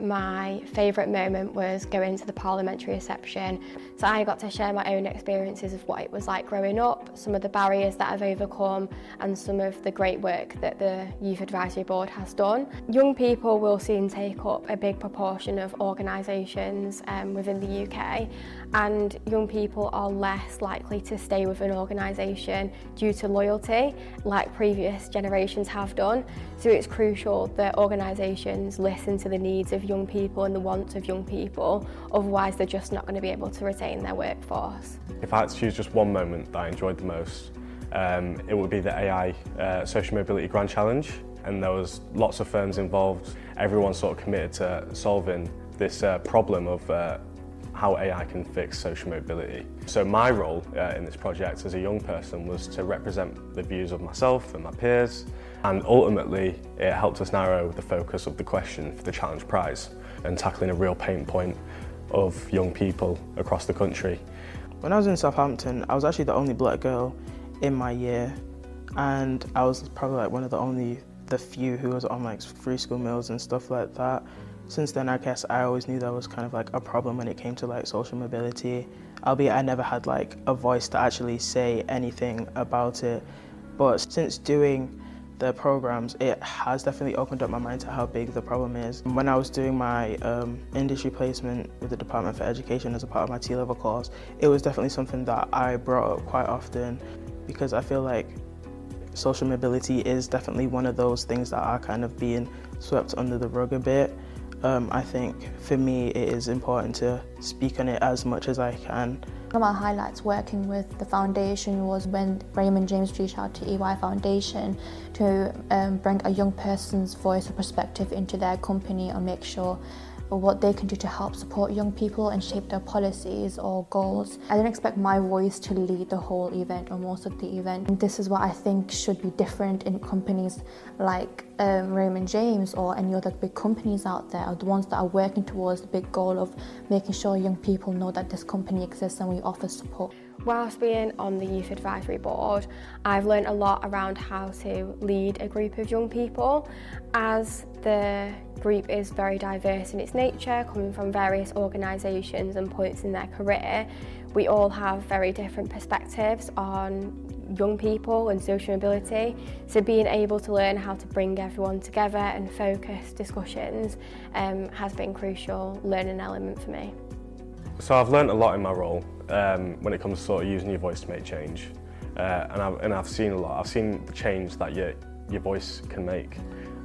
my favourite moment was going to the parliamentary reception. So I got to share my own experiences of what it was like growing up, some of the barriers that I've overcome and some of the great work that the Youth Advisory Board has done. Young people will soon take up a big proportion of organisations within the UK, and young people are less likely to stay with an organisation due to loyalty like previous generations have done. So it's crucial that organisations listen to the needs of young people and the wants of young people, otherwise they're just not going to be able to retain their workforce. If I had to choose just one moment that I enjoyed the most, it would be the AI Social Mobility Grand Challenge, and there was lots of firms involved. Everyone sort of committed to solving this problem of how AI can fix social mobility. So my role in this project as a young person was to represent the views of myself and my peers, and ultimately it helped us narrow the focus of the question for the challenge prize and tackling a real pain point of young people across the country. When I was in Southampton, I was actually the only black girl in my year, and I was probably like one of the few who was on like free school meals and stuff like that. Since then, I guess I always knew that was kind of like a problem when it came to like social mobility, albeit I never had like a voice to actually say anything about it. But since doing the programs, it has definitely opened up my mind to how big the problem is. When I was doing my industry placement with the Department for Education as a part of my T-level course, it was definitely something that I brought up quite often, because I feel like social mobility is definitely one of those things that are kind of being swept under the rug a bit. I think for me it is important to speak on it as much as I can. One of my highlights working with the foundation was when Raymond James reached out to EY Foundation to bring a young person's voice or perspective into their company and make sure what they can do to help support young people and shape their policies or goals. I didn't expect my voice to lead the whole event or most of the event. And this is what I think should be different in companies like Raymond James or any other big companies out there, or the ones that are working towards the big goal of making sure young people know that this company exists and we offer support. Whilst being on the Youth Advisory Board, I've learned a lot around how to lead a group of young people, as the group is very diverse in its nature, coming from various organisations and points in their career. We all have very different perspectives on young people and social mobility, so being able to learn how to bring everyone together and focus discussions has been a crucial learning element for me. So I've learned a lot in my role when it comes to sort of using your voice to make change, and I've seen a lot. I've seen the change that your voice can make,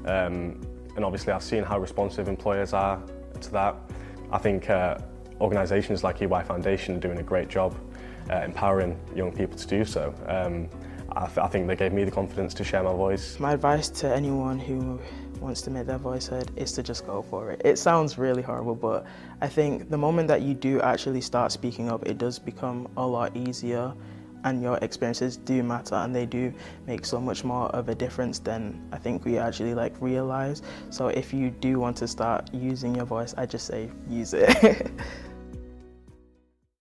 and obviously I've seen how responsive employers are to that. I think organisations like EY Foundation are doing a great job empowering young people to do so. I think they gave me the confidence to share my voice. My advice to anyone who wants to make their voice heard is to just go for it. It sounds really horrible, but I think the moment that you do actually start speaking up, it does become a lot easier, and your experiences do matter and they do make so much more of a difference than I think we actually realise. So if you do want to start using your voice, I just say use it.